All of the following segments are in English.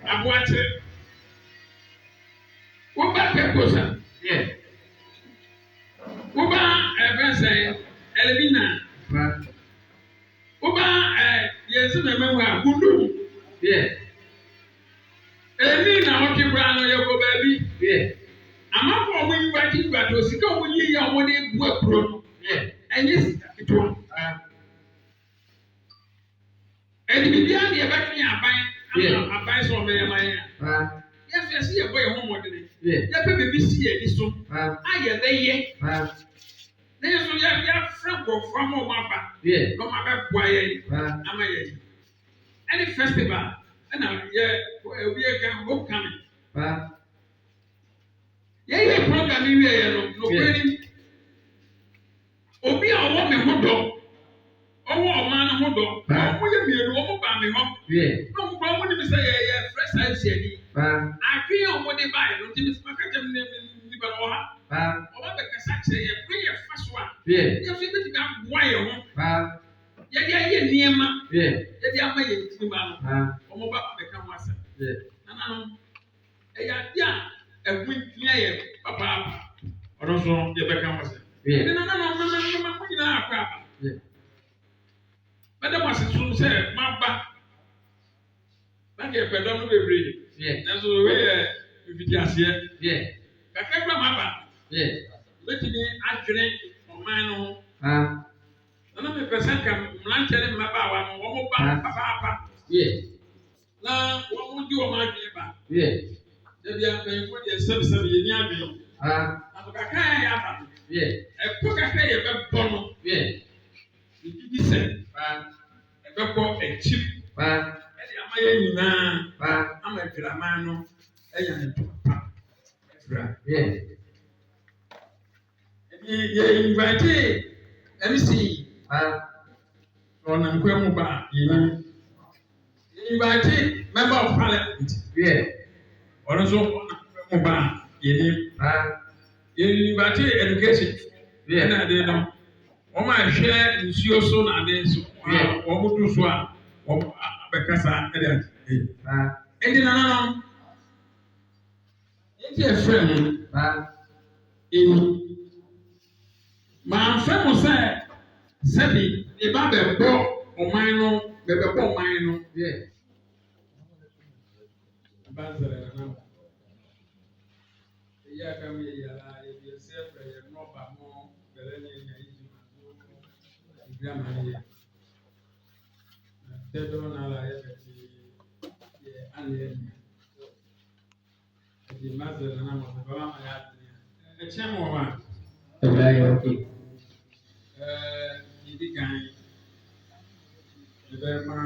Abuatre. Woba Peposa. Yeah. Woba Ebense Elvina. Woba yes me mewa Gundu. Yeah. Eni na oke bra no ye go baby. Yeah. Amafo omo yi ba ti gba to sika omo yi ya omo de bu apro no. Yeah. Enyi to. Eni bibia de e ba twen aban. Yeah. Aban so me yaman. Yes, yes, you boy home modern. Yeah. Ya pe be si e so. Aye be ye. Na so ya friend go from o maba. Yeah. No maba boy ye. Ama ye. Any festival na ye obi e kan hope coming. Ye program we ye no kwani. Obi a wo me ho do. Owo o ma na ho do. Omo ye mienu omo ba me ho. Yeah. No mo mo ni say ye fresh science ye. Akwi omo de ba no ti mi maka jem ni ba no ha. Omo be kasa che ye kwe ye faso a. Yeah. Ye fi bi ti ga boa ye ho. Ye niema. Yeah. Ye di ama ye ti ba no. Omo ba be ka ho asa. Yeah. Nana no. E ya dia e hu tia ye papa. Odo so ye be ka ho asa. Yeah. Nana no mama ko nyina akwa. Yeah. Madam asesum say maba. Na ke pedo no bebre. Yeah. Na so we bibidi ase. Yeah. Kakra maba. Yeah. Letimi adwene oman no. Na me pesa kam mlanche ne maba wa no wo ba papa. Yeah. Na wo di o ma dwe ba. Yeah. Da bia ben ko de sabi ye ni adwe. Na to kakra ya ba. Yeah. E ko kakra ye be bono. Yeah. Bibidi se. E be ko e chip. Ama ye nyina. Ama drama no. Eya ne papa. Yeah. You invite MC. On a Quemuba. You invite member of parliament. Yeah. Also on a Quemuba. You invite education. Yeah. They don't. O ma share in your son and then so. O mu do so a. O bekasa edit. Edi na no. Edi e friend. Ma fẹ́ mo sẹ́ sẹ́bi ìbá bẹ̀ bọ́ ọ̀man no bẹ̀bẹ̀ bọ́ ọ̀man no yẹ. Ìbá zẹlẹ̀ nana mo. Èyí àgbà mi yẹ yàrá ebi ẹsẹ̀ ẹ̀fẹ̀ yẹ nọ́ọ̀bà mọ́ bẹ̀rẹ̀ ní ẹ̀yà yìí jù mà ìbí àmà yẹ. Tẹ́tọ́ náà la yẹ bẹ̀ ti yẹ àná yẹ nìyẹn. Ẹ̀dì ìbá zẹlẹ̀ nana mo bẹ̀rẹ̀ àmà yẹ àdìyẹ. Ẹ̀kyẹ́ mọ̀ wá. Ẹ̀dì ayé ọ̀kẹ́. Idi kan ibema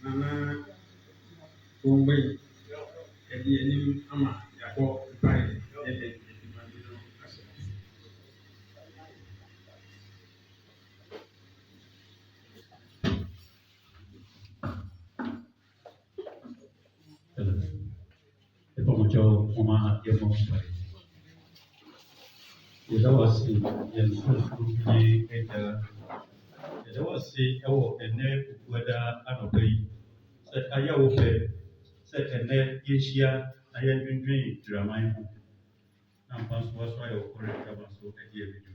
nana bombe edi enim ama yabo pai ede edimandino ase Epo mucho oma yemo pai ida wasi yensu ni eda eda wasi ewo ene weda anopai set aya ope set ene yeshia aya dwindwin draman ho na mpanso waso ayo kore kama so edi ebidu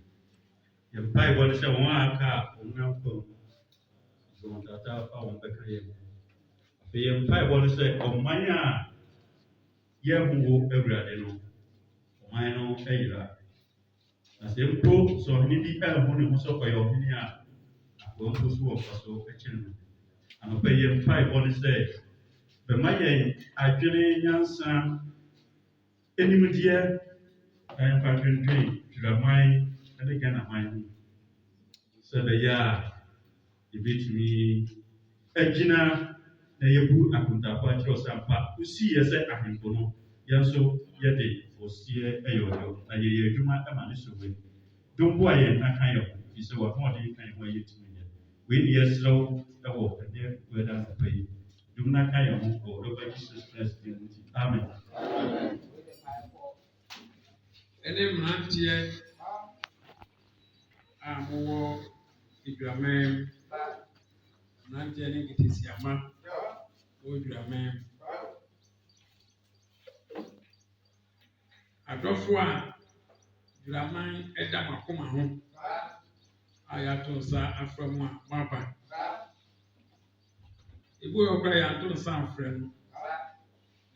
yempai bodi se won aka onampo so tata fa won bekare be yempai bodi se omanya yehu ewurade no oman no eyira na se mpo so ni di ka ho ne ho so ko yo hini a won ko so wo so ekire no anopa yempai bodi se be mayen adwene nyansa enimdie kan patwentwe draman ade gana man se be ya ibitimi agina na yebu akuntapo akiro sampa usi yese ahempo no yanso yede osie eyoyo na ye adwuma ama ne sowe dombo aye akan yo ise wa ho de kan ho yetimi ye we ni yesro ewo ede weda na pay dumna kan yo ho Robert Jesus Christ amen. Ene mlantie amowo idwamem mlantie ne kitisiama o idwamem adɔfo a dwuraman ɛda makoma ho a yɛato nsa afrɛ mu a moaba ebi wɔ kora yɛato nsa afrɛ no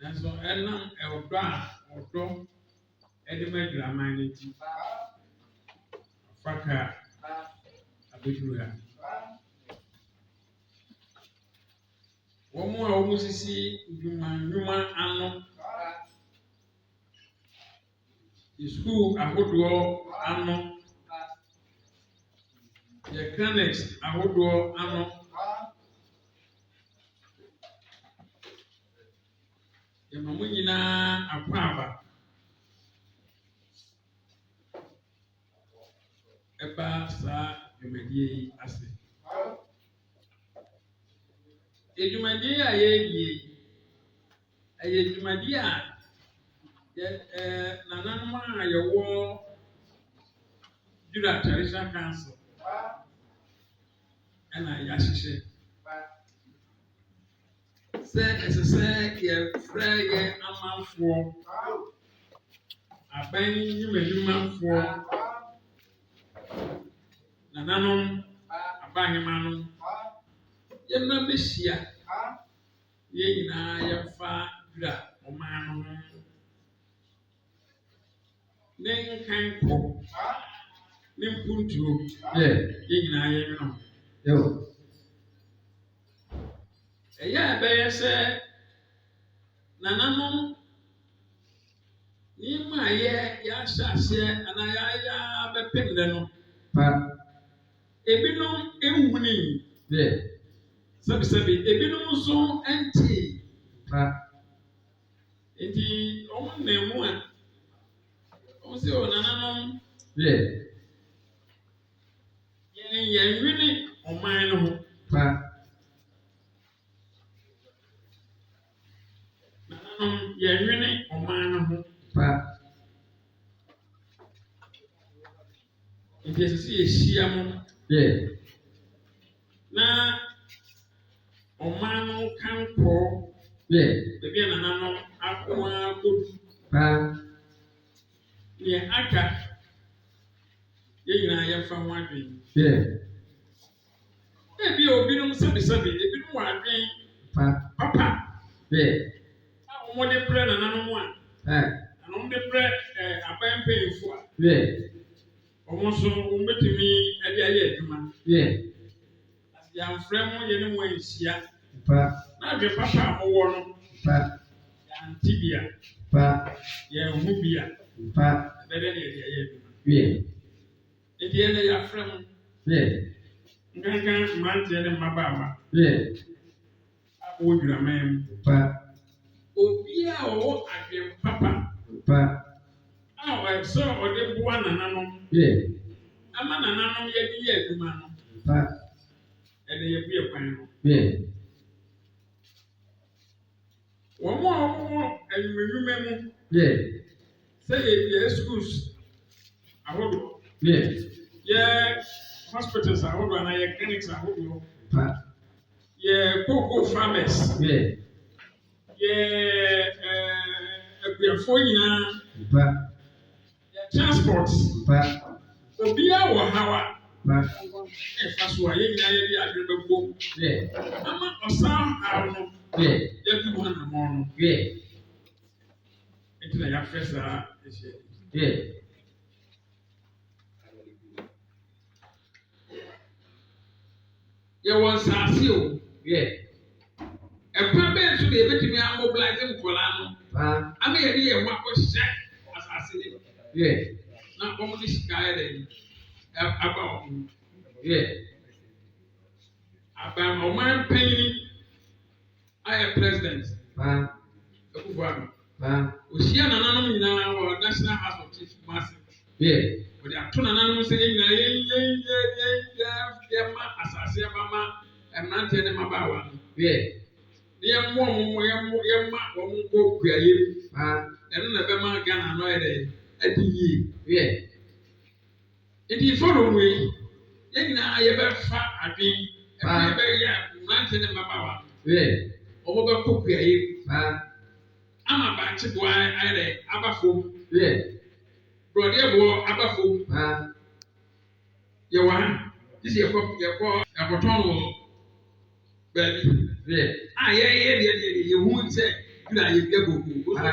nanso ɛnam ɔdɔ a ɔdɔ ɛde ma dwuraman no nti afaka abɛduru ha wɔn a wɔn sisi nnwuma ano school ahodoɔ ano yɛ clinics ahodoɔ ano yɛma mo nyinaa akɔ aba ɛba saa dwumadie yi ase dwumadie a yɛredie ɛyɛ dwumadie a nananom a yɛwɔ Juda Traditional Council ɛna yɛahyehyɛ sɛ ɛsɛ sɛ yɛfrɛ yɛ amanfoɔ aban nnwumadwumafoɔ nananom abahemanom yɛmma bɛhyia yɛn nyinaa yɛmfa Juda ɔman no ho ne nkankɔ ne mpuntuo yɛn nyinaa yɛnwene ho ɛyɛ ɛbɛyɛ sɛ nananom nneɛma a yɛahyɛ aseɛ anaa yɛayɛ bɛpem dɛ no ebinom nhuni sɛbisɛbi ebinom nso ntee nti wɔn nam mu a wɔn sɛ nananom yɛnwene ɔman no ho nananom yɛnwene ɔman no ho nti ɛsɛ sɛ yɛhyia mo na ɔman no kankɔ baabi a nananom akoa kɔdu neɛ aka yɛn nyinaa yɛmfa ho adwene ebi obinom sɛbisɛbi ebinom wɔ adwene papa a wɔde brɛ nananom a nananom de brɛ aban mpanyinfo a wɔn nso wɔn bɛtumi de ayɛ adwuma yɛamfrɛ mo yɛ ne mo anhyia na adwene papa a wɔwɔ no yɛante bia yɛnho bia bɛdɛ ne yɛde ayɛ adwuma nti yɛn yɛafrɛ mo nkankan mmeranteɛ ne mmabaawa a wɔwɔ dwuraman mu obiara a ɔwɔ adwene papa a ɔsɛ ɔde boa nananom ama nananom yɛde yɛ adwuma no ɛde yɛbue kwan no wɔn a wɔwɔ adwumadwuma mu sɛ yɛ schools ahodoɔ yɛ hospitals ahodoɔ anaa yɛ clinics ahodoɔ yɛ cocoa farmers yɛ abuafoɔ nyinaa yɛ transport obiara wɔ hawa ɛfa so a yɛn nyinaa yɛde adwene bɛbɔ ama ɔsan haw no yɛde mu anammɔn no nti na yɛafrɛ saa ahyia yɛwɔ nsaase o ɛkwan bɛyɛ nso na yɛbɛtumi amobilize nkɔlaa no ama yɛde yɛn ho akɔhyɛ asase ne na wɔn de sika ayɛ dɛ aba wɔn aba ɔman panyin ayɛ president Akufo-Addo ohyia nananom nyinaa wɔ National House of Chiefs Kumasi wɔde ato nananom sɛ yɛn nyinaa yɛma asase ɛbama mmeranteɛ ne mmabaawa no yɛmmoa yɛma wɔn nkɔ kuayɛ ɛno na ɛbɛma Ghana no ayɛ dɛ adi yie nti forum yi yɛn nyinaa yɛbɛfa adwene yɛbɛyɛ mmeranteɛ ne mmabaawa wɔn bɛkɔ kuayɛ ama bankye bo ayɛ abafo brɔdeɛ bo abafo yɛwɔ ha sisi yɛkɔtɔn wɔ baabi yɛyɛ deɛ yɛhu sɛ dura yɛdua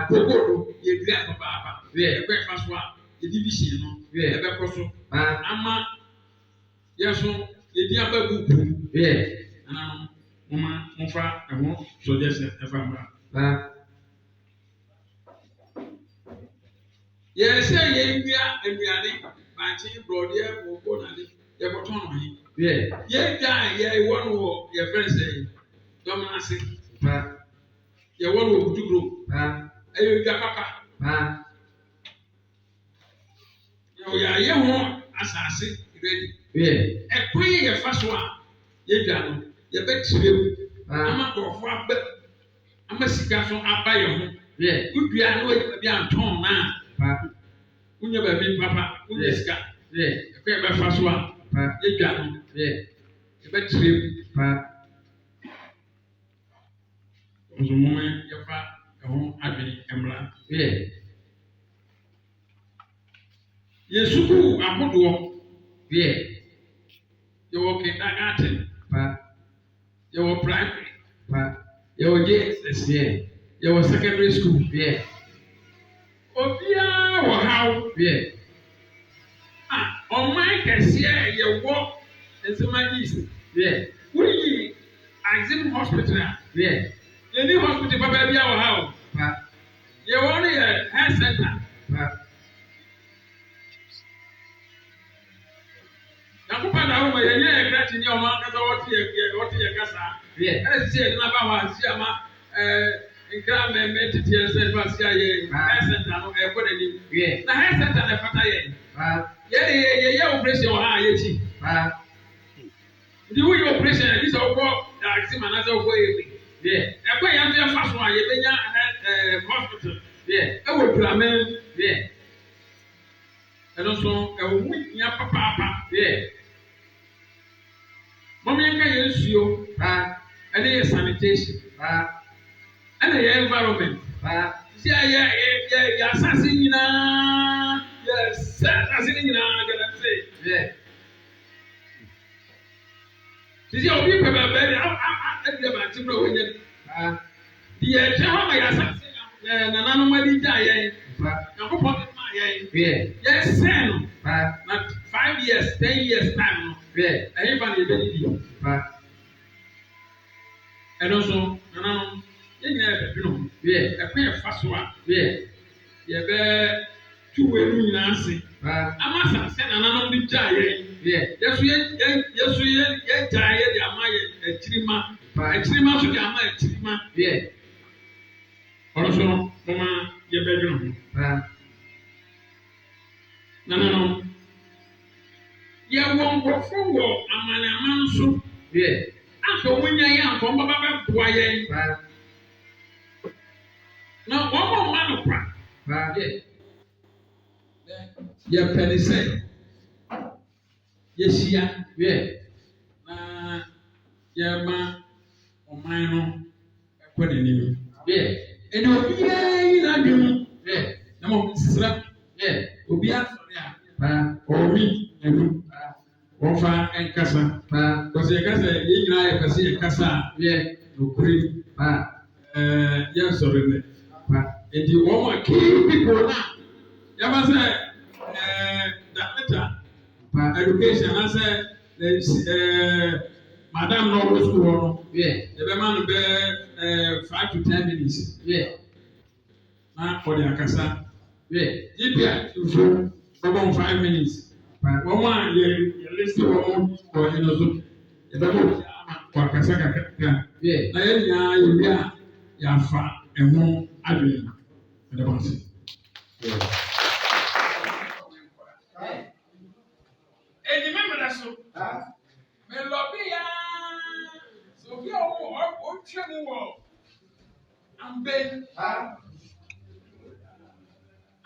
koko do yɛdua papaapa yɛkɔ ɛfa so a yɛde bi hyɛn no yɛbɛkɔ so ama yɛso yɛdi aba bubu ana mofa ɛho sɔdeɛ sɛ ɛfa mbra yɛsɛ yɛndua aduane bankye brɔdeɛ koko na de yɛkɔtɔn no he yɛda yɛwɔ no wɔ yɛfrɛ sɛ dɔm ase yɛwɔ no wɔ kutuguro ɛyɛ dwa papa yɛayɛ ho asase ready ɛkwan yɛfa so a yɛdwa no yɛbɛkyerɛ mu ama nkurɔfoɔ aba ama sika so aba yɛ ho wodua no wɔyɛ baabi antɔn na wonya baabi papa wonya sika ɛkwan yɛbɛfa so a yɛdwa no yɛbɛkyerɛ mu nso moma yɛfa ɛho adwene mmra yɛsukuu ahodoɔ yɛwɔ kindergarten yɛwɔ primary yɛwɔ JSS yɛwɔ secondary school obiara wɔ haw ɔman kɛseɛ yɛwɔ nsɛm east woyi Axim hospital a yɛni hospital papa bi a wɔ haw yɛwɔ no yɛ health center nakupa na homa yɛnyɛ ɛkrati ni ɔmo ankasa wɔte yɛ kasa ɛna sisi yɛ naba hɔ asi ama nkira mɛmɛ tete yɛ sɛ ɛfa asi ayɛ health center no ɛkɔ n'anim na health center na ɛfata yɛ yɛyɛ operation wɔ ha a yɛkyi ndi woyɛ operation ɛdi sɛ ɔkɔ Axim anasɛ ɔkɔ yɛ ɛkɔ yɛn nso yɛfa so a yɛbɛnya hospital ɛwɔ Dramɛ ɛno nso ɛwɔ mu nya papaapa mɔmi yɛnka yɛ nsuo ɛne yɛ sanitation ɛna yɛ environment si a yɛ asase nyinaa yɛ sɛ asase ne nyinaa gɛlɛnse sisi a obi pɛ bɛbɛ de ɛdi ɛbankye mu na wɔnyɛ di yɛ kyɛ hɔ ma yɛ asase nananom adi gya yɛn nyakopɔn yes, no. Not 5 years, 10 years time. Everybody is and also, you know, a queer fast one. You bear 2 way Nancy. I must have sent another big giant. Yes, we get giant, a trima to the trima. Also, Mama, your bedroom. No. Yɛwɔ nkurɔfo wɔ amanaman so. Afɔ wonya yɛ afɔ mbaba bɛboa yɛn. Na wɔn a wɔma no kwa. Yɛpɛ ne sɛ yɛhyia na yɛma ɔman no ɛkɔ n'anim. Ɛna obiara yi n'adwene na mo nsira obiara ɔmi ɛnu wɔfa ɛnkasa kɔsi ɛkasa yɛ nyinaa yɛ pɛsi ɛkasa nokuri yɛ nsɔre nɛ eti wɔn a kii pipo na yaba sɛ director education anasɛ madam na ɔwɔ sukuu hɔ no yɛbɛma no bɛ 5 to 10 minutes na ɔde akasa yibia nso ɔbɔ 5 minutes wɔn a yɛ list wɔn wɔ ɛno so yɛbɛbɔ wɔ akasa kakra na yɛn nyinaa yɛwi a yɛafa ɛho adwene ɛdɛ bɔ ase. Edi mɛmɛrɛ so mɛlɔbi ya sofi a ɔtwe mu wɔ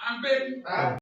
amben